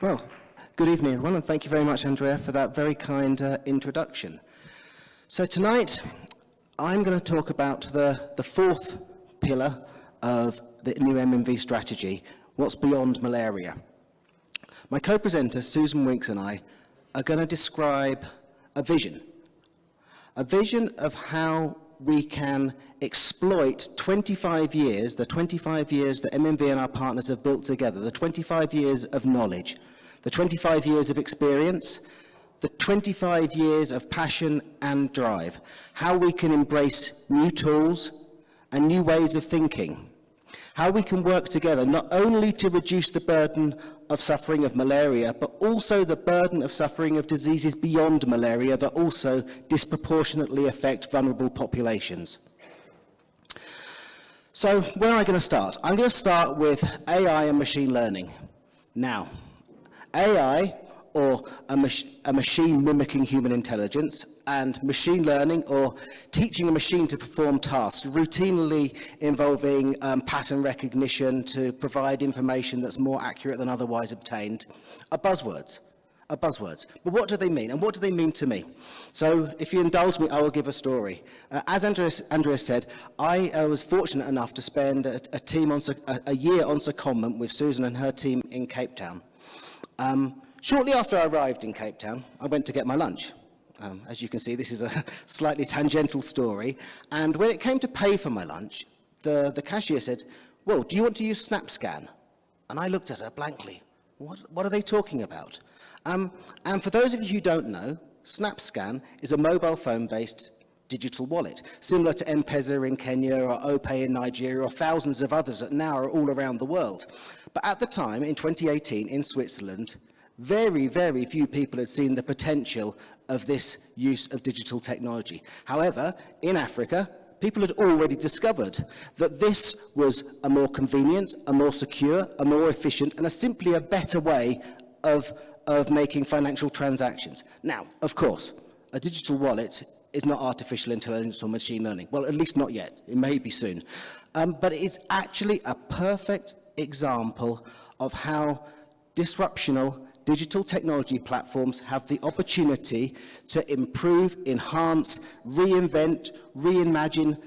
Well, good evening, everyone, and thank you very much, Andrea, for that very kind introduction. So tonight, I'm going to talk about the fourth pillar of the new MMV strategy, what's beyond malaria. My co-presenter, Susan Winks, and I are going to describe a vision of how we can exploit 25 years, the 25 years that MMV and our partners have built together, the 25 years of knowledge, the 25 years of experience, the 25 years of passion and drive, how we can embrace new tools and new ways of thinking, how we can work together not only to reduce the burden of suffering of malaria, but also the burden of suffering of diseases beyond malaria that also disproportionately affect vulnerable populations. So where am I going to start? I'm going to start with AI and machine learning. Now, AI, or a machine mimicking human intelligence, and machine learning, or teaching a machine to perform tasks, routinely involving pattern recognition to provide information that's more accurate than otherwise obtained, are buzzwords. But what do they mean, and what do they mean to me? So if you indulge me, I will give a story. As Andrea said, I was fortunate enough to spend a year on secondment with Susan and her team in Cape Town. Shortly after I arrived in Cape Town, I went to get my lunch. As you can see, this is a slightly tangential story. And when it came to pay for my lunch, the cashier said, "Well, do you want to use SnapScan?" And I looked at her blankly. What are they talking about? And for those of you who don't know, SnapScan is a mobile phone-based digital wallet, similar to M-Pesa in Kenya or OPay in Nigeria or thousands of others that now are all around the world. But at the time, in 2018, in Switzerland, very, very few people had seen the potential of this use of digital technology. However, in Africa, people had already discovered that this was a more convenient, a more secure, a more efficient, and simply a better way of making financial transactions. Now, of course, a digital wallet is not artificial intelligence or machine learning. Well, at least not yet. It may be soon. But it's actually a perfect example of how disruptional digital technology platforms have the opportunity to improve, enhance, reinvent, reimagine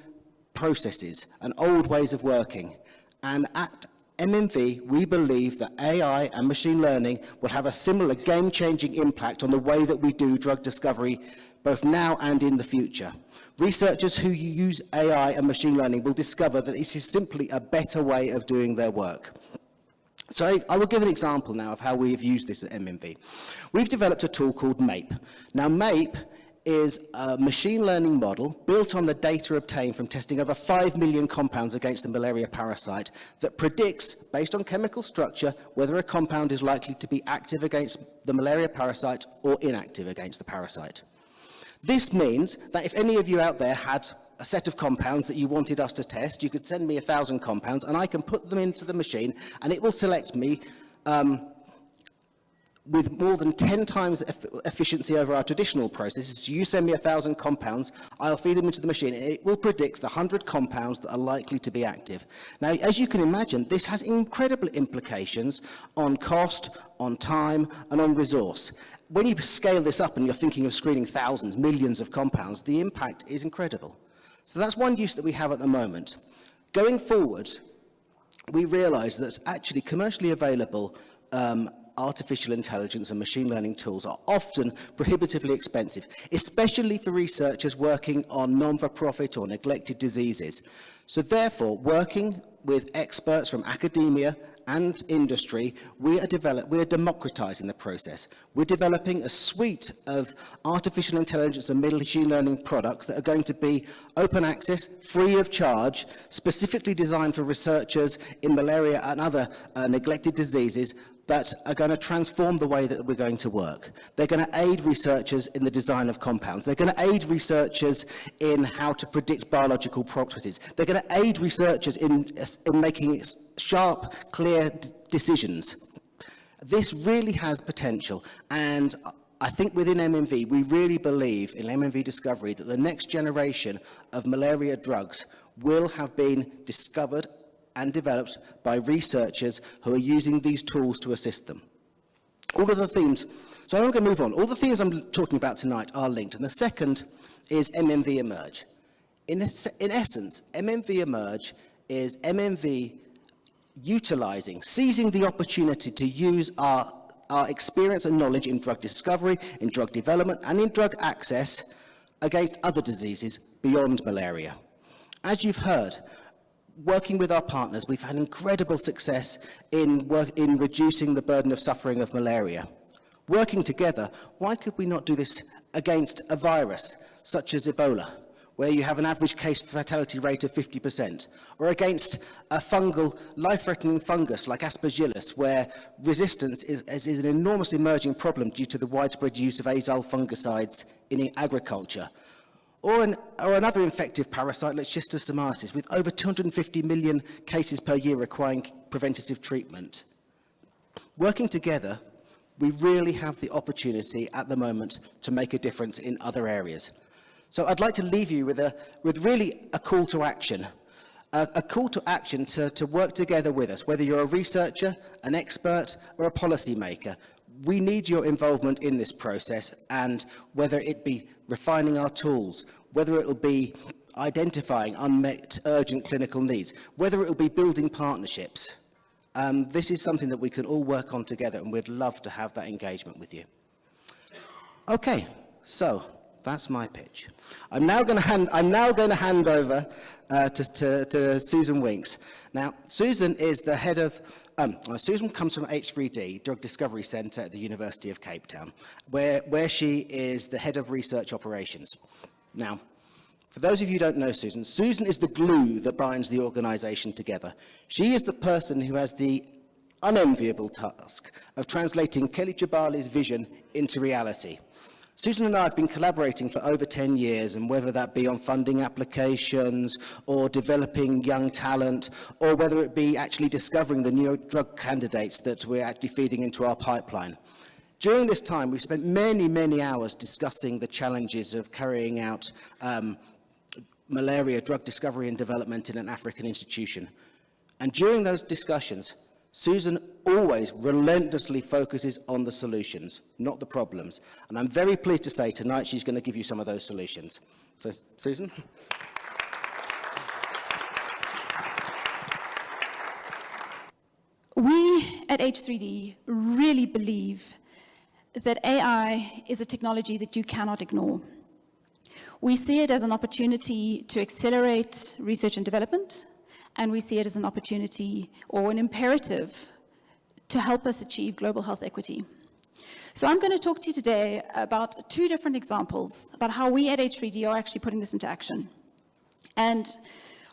processes and old ways of working. And at MMV, we believe that AI and machine learning will have a similar game-changing impact on the way that we do drug discovery, both now and in the future. Researchers who use AI and machine learning will discover that this is simply a better way of doing their work. So I will give an example now of how we've used this at MMV. We've developed a tool called MAPE. Now, MAPE is a machine learning model built on the data obtained from testing over 5 million compounds against the malaria parasite that predicts, based on chemical structure, whether a compound is likely to be active against the malaria parasite or inactive against the parasite. This means that if any of you out there had a set of compounds that you wanted us to test, you could send me 1,000 compounds and I can put them into the machine and it will select me with more than 10 times efficiency over our traditional processes. So you send me 1,000 compounds, I'll feed them into the machine and it will predict the 100 compounds that are likely to be active. Now, as you can imagine, this has incredible implications on cost, on time, and on resource. When you scale this up and you're thinking of screening thousands, millions of compounds, the impact is incredible. So that's one use that we have at the moment. Going forward, we realize that actually commercially available artificial intelligence and machine learning tools are often prohibitively expensive, especially for researchers working on non-for-profit or neglected diseases. So therefore, working with experts from academia and industry, we are democratizing the process. We're developing a suite of artificial intelligence and machine learning products that are going to be open access, free of charge, specifically designed for researchers in malaria and other neglected diseases that are going to transform the way that we're going to work. They're going to aid researchers in the design of compounds. They're going to aid researchers in how to predict biological properties. They're going to aid researchers in making sharp, clear decisions. This really has potential, and I think within MMV, we really believe in MMV Discovery that the next generation of malaria drugs will have been discovered and developed by researchers who are using these tools to assist them. All of the themes, so I'm going to move on. All the themes I'm talking about tonight are linked, and the second is MMV Emerge. In essence, MMV Emerge is MMV utilising, seizing the opportunity to use our experience and knowledge in drug discovery, in drug development, and in drug access against other diseases beyond malaria. As you've heard, working with our partners, we've had incredible success in reducing the burden of suffering of malaria. Working together, why could we not do this against a virus such as Ebola, where you have an average case fatality rate of 50%, or against a fungal, life-threatening fungus like Aspergillus, where resistance is an enormous emerging problem due to the widespread use of azole fungicides in agriculture. Or another infective parasite like schistosomiasis, with over 250 million cases per year requiring preventative treatment. Working together, we really have the opportunity at the moment to make a difference in other areas. So I'd like to leave you with really a call to action. A call to action to work together with us, whether you're a researcher, an expert, or a policymaker. We need your involvement in this process, and whether it be refining our tools, whether it will be identifying unmet urgent clinical needs, whether it will be building partnerships. This is something that we can all work on together, and we'd love to have that engagement with you. Okay, so that's my pitch. I'm now going to hand over to Susan Winks. Now, Susan is the head of Susan comes from H3D, Drug Discovery Centre at the University of Cape Town, where she is the head of research operations. Now, for those of you who don't know Susan, Susan is the glue that binds the organisation together. She is the person who has the unenviable task of translating Kelly Jabali's vision into reality. Susan and I have been collaborating for over 10 years, and whether that be on funding applications or developing young talent, or whether it be actually discovering the new drug candidates that we're actually feeding into our pipeline. During this time, we've spent many, many hours discussing the challenges of carrying out malaria drug discovery and development in an African institution. And during those discussions, Susan always relentlessly focuses on the solutions, not the problems. And I'm very pleased to say tonight she's going to give you some of those solutions. So, Susan? We at H3D really believe that AI is a technology that you cannot ignore. We see it as an opportunity to accelerate research and development, and we see it as an opportunity or an imperative to help us achieve global health equity. So I'm going to talk to you today about two different examples about how we at H3D are actually putting this into action. And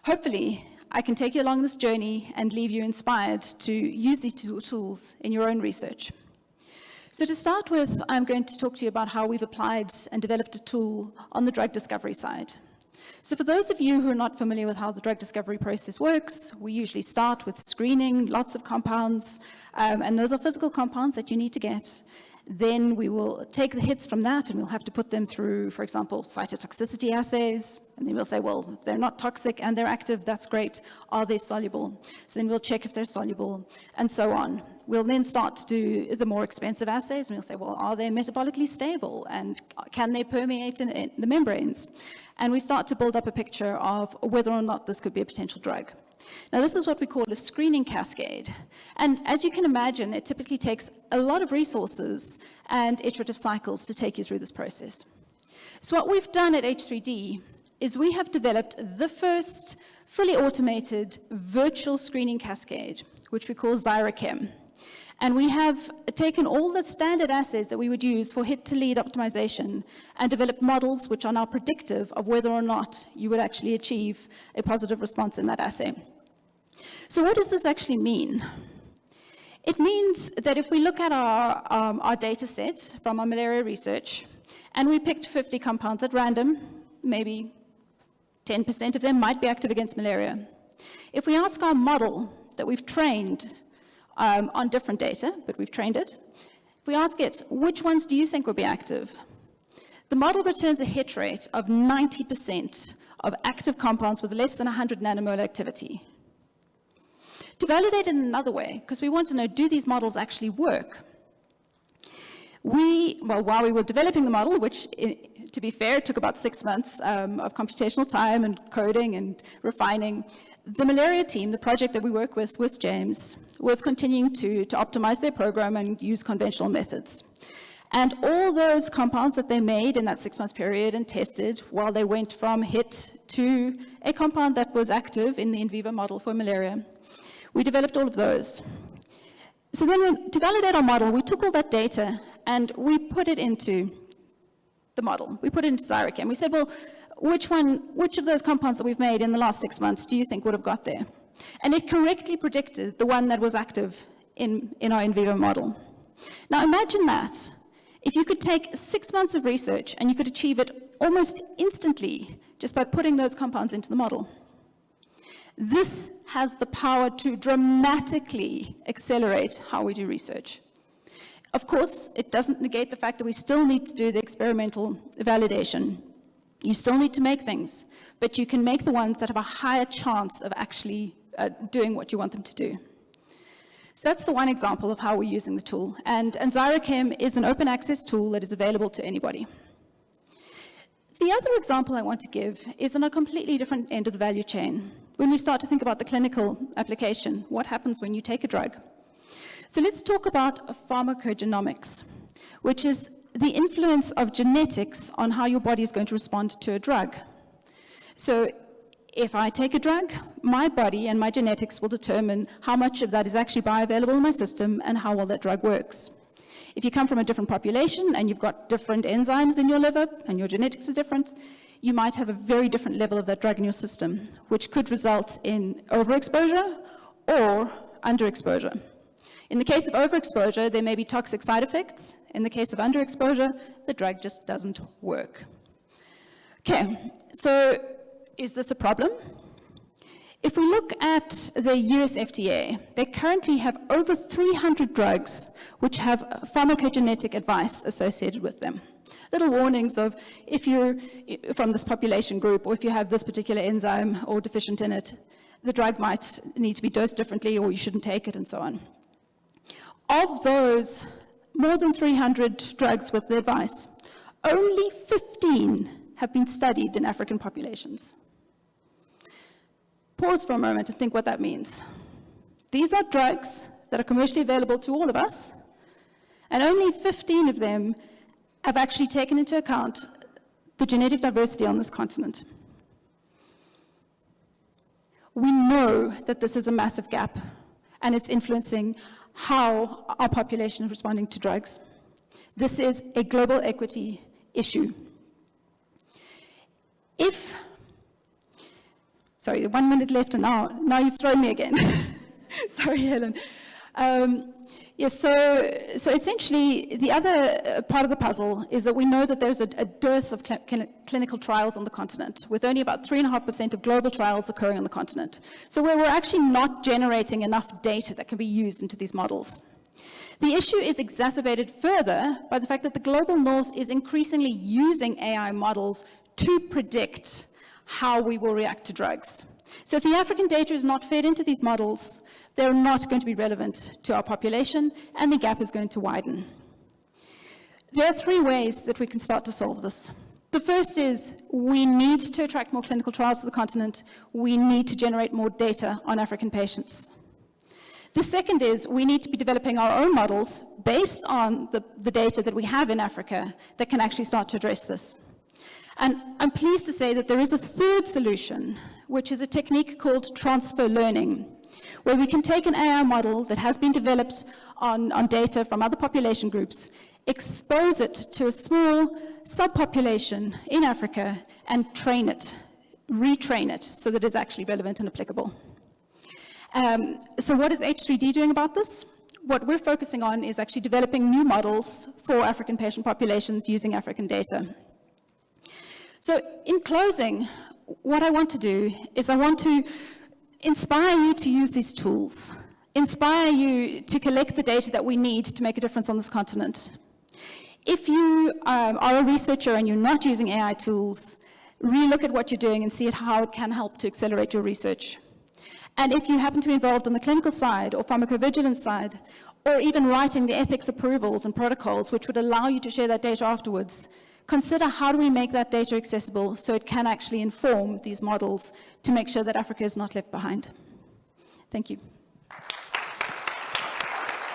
hopefully, I can take you along this journey and leave you inspired to use these two tools in your own research. So to start with, I'm going to talk to you about how we've applied and developed a tool on the drug discovery side. So for those of you who are not familiar with how the drug discovery process works, we usually start with screening lots of compounds, and those are physical compounds that you need to get. Then we will take the hits from that, and we'll have to put them through, for example, cytotoxicity assays. And then we'll say, well, if they're not toxic and they're active, that's great. Are they soluble? So then we'll check if they're soluble, and so on. We'll then start to do the more expensive assays, and we'll say, well, are they metabolically stable? And can they permeate in the membranes? And we start to build up a picture of whether or not this could be a potential drug. Now, this is what we call a screening cascade. And as you can imagine, it typically takes a lot of resources and iterative cycles to take you through this process. So what we've done at H3D is we have developed the first fully automated virtual screening cascade, which we call ZyraChem. And we have taken all the standard assays that we would use for hit-to-lead optimization and developed models which are now predictive of whether or not you would actually achieve a positive response in that assay. So what does this actually mean? It means that if we look at our data set from our malaria research, and we picked 50 compounds at random, maybe 10% of them might be active against malaria. If we ask our model that we've trained on different data, but we've trained it, if we ask it, which ones do you think will be active? The model returns a hit rate of 90% of active compounds with less than 100 nanomolar activity. To validate it in another way, because we want to know, do these models actually work? while we were developing the model, which, to be fair, took about 6 months of computational time and coding and refining, the malaria team, the project that we work with James, was continuing to optimize their program and use conventional methods. And all those compounds that they made in that 6-month period and tested while they went from hit to a compound that was active in the in vivo model for malaria, we developed all of those. So then to validate our model, we took all that data and we put it into the model. We put it into Zyricam. We said, well, which of those compounds that we've made in the last 6 months do you think would have got there? And it correctly predicted the one that was active in our in vivo model. Now imagine that. If you could take 6 months of research and you could achieve it almost instantly just by putting those compounds into the model. This has the power to dramatically accelerate how we do research. Of course, it doesn't negate the fact that we still need to do the experimental validation. You still need to make things, but you can make the ones that have a higher chance of actually doing what you want them to do. So that's the one example of how we're using the tool. And Zyricam is an open access tool that is available to anybody. The other example I want to give is on a completely different end of the value chain. When we start to think about the clinical application, what happens when you take a drug? So let's talk about pharmacogenomics, which is the influence of genetics on how your body is going to respond to a drug. So if I take a drug, my body and my genetics will determine how much of that is actually bioavailable in my system and how well that drug works. If you come from a different population and you've got different enzymes in your liver and your genetics are different, you might have a very different level of that drug in your system, which could result in overexposure or underexposure. In the case of overexposure, there may be toxic side effects. In the case of underexposure, the drug just doesn't work. Okay, so is this a problem? If we look at the US FDA, they currently have over 300 drugs which have pharmacogenetic advice associated with them. Little warnings of if you're from this population group or if you have this particular enzyme or deficient in it, the drug might need to be dosed differently or you shouldn't take it and so on. Of those more than 300 drugs with the advice, only 15 have been studied in African populations. Pause for a moment and think what that means. These are drugs that are commercially available to all of us, and only 15 of them have actually taken into account the genetic diversity on this continent. We know that this is a massive gap, and it's influencing how our population is responding to drugs. This is a global equity issue. Sorry, 1 minute left, and now you've thrown me again. Sorry, Helen. So essentially, the other part of the puzzle is that we know that there's a dearth of clinical trials on the continent, with only about 3.5% of global trials occurring on the continent. So we're actually not generating enough data that can be used into these models. The issue is exacerbated further by the fact that the global north is increasingly using AI models to predict how we will react to drugs. So if the African data is not fed into these models, they're not going to be relevant to our population, and the gap is going to widen. There are 3 ways that we can start to solve this. The first is we need to attract more clinical trials to the continent. We need to generate more data on African patients. The second is we need to be developing our own models based on the data that we have in Africa that can actually start to address this. And I'm pleased to say that there is a third solution, which is a technique called transfer learning, where we can take an AI model that has been developed on data from other population groups, expose it to a small subpopulation in Africa, and train it, retrain it, so that it's actually relevant and applicable. So what is H3D doing about this? What we're focusing on is actually developing new models for African patient populations using African data. So in closing, what I want to do is I want to inspire you to use these tools, inspire you to collect the data that we need to make a difference on this continent. If you are a researcher and you're not using AI tools, relook at what you're doing and see how it can help to accelerate your research. And if you happen to be involved on the clinical side or pharmacovigilance side, or even writing the ethics approvals and protocols which would allow you to share that data afterwards, consider how do we make that data accessible so it can actually inform these models to make sure that Africa is not left behind. Thank you.